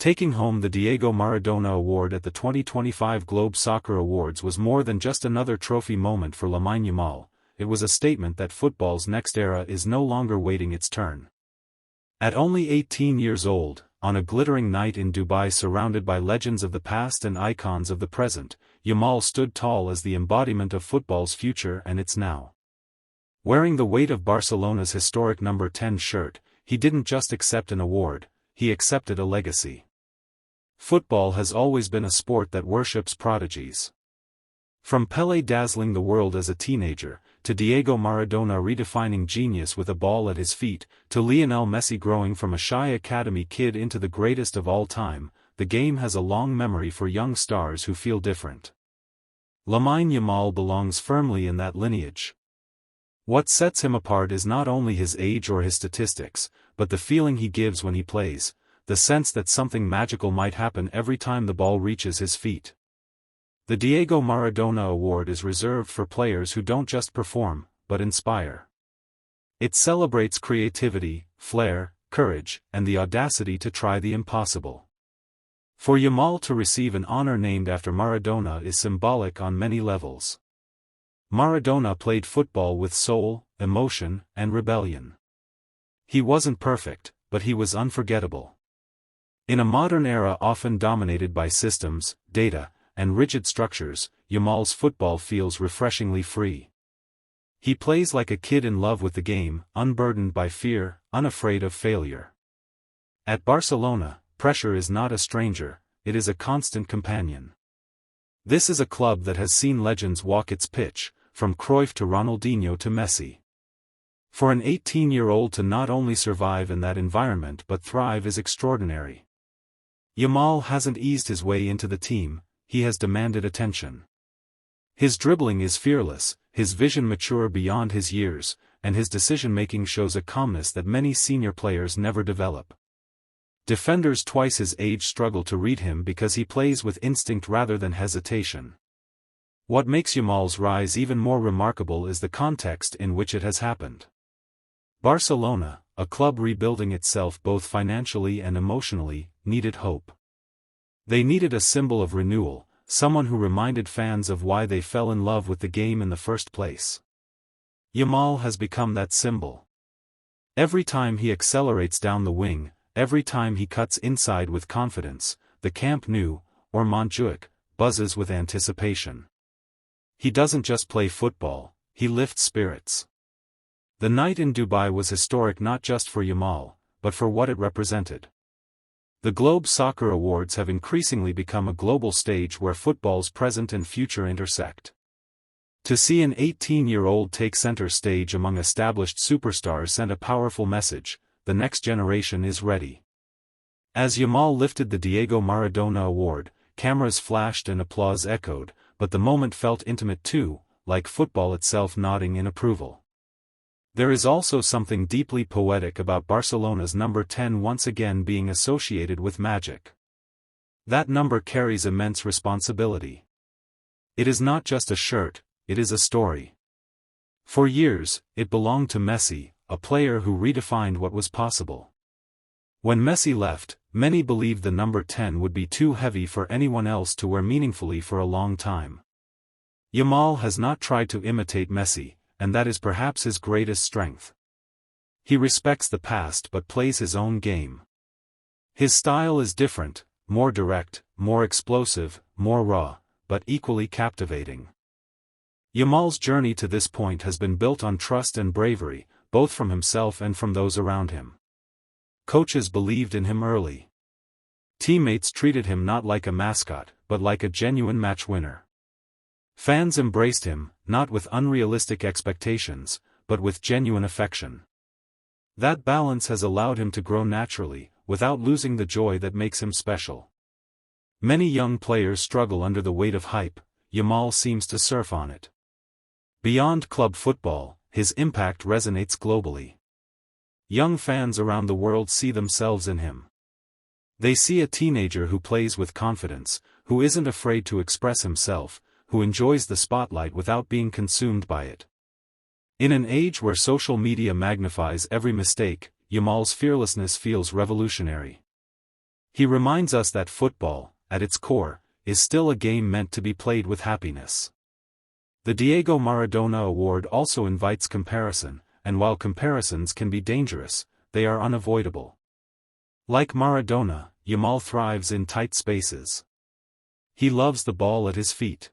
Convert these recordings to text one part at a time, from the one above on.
Taking home the Diego Maradona Award at the 2025 Globe Soccer Awards was more than just another trophy moment for Lamine Yamal. It was a statement that football's next era is no longer waiting its turn. At only 18 years old, on a glittering night in Dubai surrounded by legends of the past and icons of the present, Yamal stood tall as the embodiment of football's future and its now. Wearing the weight of Barcelona's historic number 10 shirt, he didn't just accept an award, he accepted a legacy. Football has always been a sport that worships prodigies. From Pelé dazzling the world as a teenager, to Diego Maradona redefining genius with a ball at his feet, to Lionel Messi growing from a shy academy kid into the greatest of all time, the game has a long memory for young stars who feel different. Lamine Yamal belongs firmly in that lineage. What sets him apart is not only his age or his statistics, but the feeling he gives when he plays, the sense that something magical might happen every time the ball reaches his feet. The Diego Maradona Award is reserved for players who don't just perform, but inspire. It celebrates creativity, flair, courage, and the audacity to try the impossible. For Yamal to receive an honor named after Maradona is symbolic on many levels. Maradona played football with soul, emotion, and rebellion. He wasn't perfect, but he was unforgettable. In a modern era often dominated by systems, data, and rigid structures, Yamal's football feels refreshingly free. He plays like a kid in love with the game, unburdened by fear, unafraid of failure. At Barcelona, pressure is not a stranger, it is a constant companion. This is a club that has seen legends walk its pitch, from Cruyff to Ronaldinho to Messi. For an 18-year-old to not only survive in that environment but thrive is extraordinary. Yamal hasn't eased his way into the team, he has demanded attention. His dribbling is fearless, his vision mature beyond his years, and his decision-making shows a calmness that many senior players never develop. Defenders twice his age struggle to read him because he plays with instinct rather than hesitation. What makes Yamal's rise even more remarkable is the context in which it has happened. Barcelona, a club rebuilding itself both financially and emotionally, needed hope. They needed a symbol of renewal, someone who reminded fans of why they fell in love with the game in the first place. Yamal has become that symbol. Every time he accelerates down the wing, every time he cuts inside with confidence, the Camp Nou, or Montjuic, buzzes with anticipation. He doesn't just play football, he lifts spirits. The night in Dubai was historic not just for Yamal, but for what it represented. The Globe Soccer Awards have increasingly become a global stage where football's present and future intersect. To see an 18-year-old take center stage among established superstars sent a powerful message: the next generation is ready. As Yamal lifted the Diego Maradona Award, cameras flashed and applause echoed, but the moment felt intimate too, like football itself nodding in approval. There is also something deeply poetic about Barcelona's number 10 once again being associated with magic. That number carries immense responsibility. It is not just a shirt, it is a story. For years, it belonged to Messi, a player who redefined what was possible. When Messi left, many believed the number 10 would be too heavy for anyone else to wear meaningfully for a long time. Yamal has not tried to imitate Messi, and that is perhaps his greatest strength. He respects the past but plays his own game. His style is different, more direct, more explosive, more raw, but equally captivating. Yamal's journey to this point has been built on trust and bravery, both from himself and from those around him. Coaches believed in him early. Teammates treated him not like a mascot, but like a genuine match winner. Fans embraced him, not with unrealistic expectations, but with genuine affection. That balance has allowed him to grow naturally, without losing the joy that makes him special. Many young players struggle under the weight of hype, Yamal seems to surf on it. Beyond club football, his impact resonates globally. Young fans around the world see themselves in him. They see a teenager who plays with confidence, who isn't afraid to express himself, who enjoys the spotlight without being consumed by it. In an age where social media magnifies every mistake, Yamal's fearlessness feels revolutionary. He reminds us that football, at its core, is still a game meant to be played with happiness. The Diego Maradona Award also invites comparison, and while comparisons can be dangerous, they are unavoidable. Like Maradona, Yamal thrives in tight spaces. He loves the ball at his feet.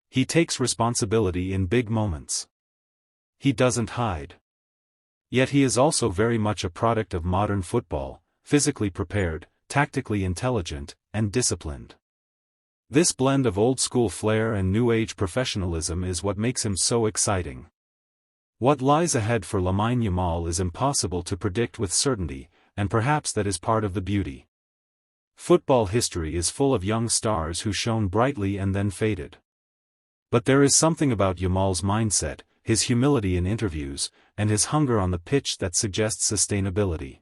He takes responsibility in big moments. He doesn't hide. Yet he is also very much a product of modern football, physically prepared, tactically intelligent, and disciplined. This blend of old-school flair and new-age professionalism is what makes him so exciting. What lies ahead for Lamine Yamal is impossible to predict with certainty, and perhaps that is part of the beauty. Football history is full of young stars who shone brightly and then faded. But there is something about Yamal's mindset, his humility in interviews, and his hunger on the pitch that suggests sustainability.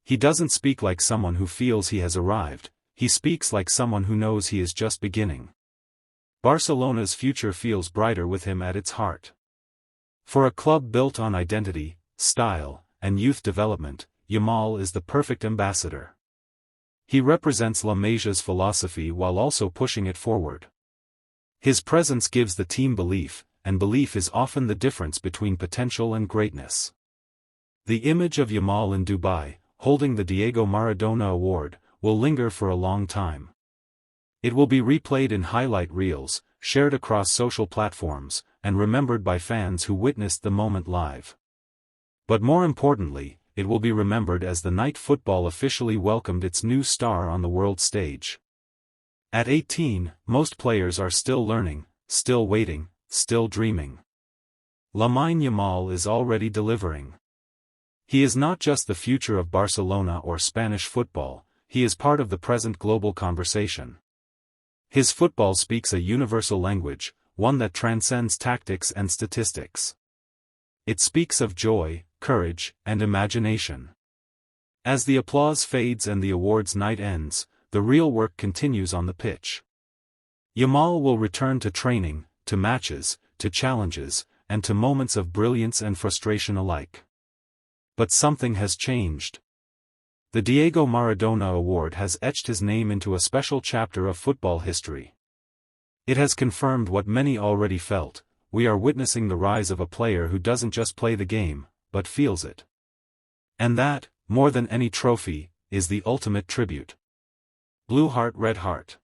He doesn't speak like someone who feels he has arrived, he speaks like someone who knows he is just beginning. Barcelona's future feels brighter with him at its heart. For a club built on identity, style, and youth development, Yamal is the perfect ambassador. He represents La Masia's philosophy while also pushing it forward. His presence gives the team belief, and belief is often the difference between potential and greatness. The image of Yamal in Dubai, holding the Diego Maradona Award, will linger for a long time. It will be replayed in highlight reels, shared across social platforms, and remembered by fans who witnessed the moment live. But more importantly, it will be remembered as the night football officially welcomed its new star on the world stage. At 18, most players are still learning, still waiting, still dreaming. Lamine Yamal is already delivering. He is not just the future of Barcelona or Spanish football, he is part of the present global conversation. His football speaks a universal language, one that transcends tactics and statistics. It speaks of joy, courage, and imagination. As the applause fades and the awards night ends, the real work continues on the pitch. Yamal will return to training, to matches, to challenges, and to moments of brilliance and frustration alike. But something has changed. The Diego Maradona Award has etched his name into a special chapter of football history. It has confirmed what many already felt: we are witnessing the rise of a player who doesn't just play the game, but feels it. And that, more than any trophy, is the ultimate tribute. Blue Heart Red Heart.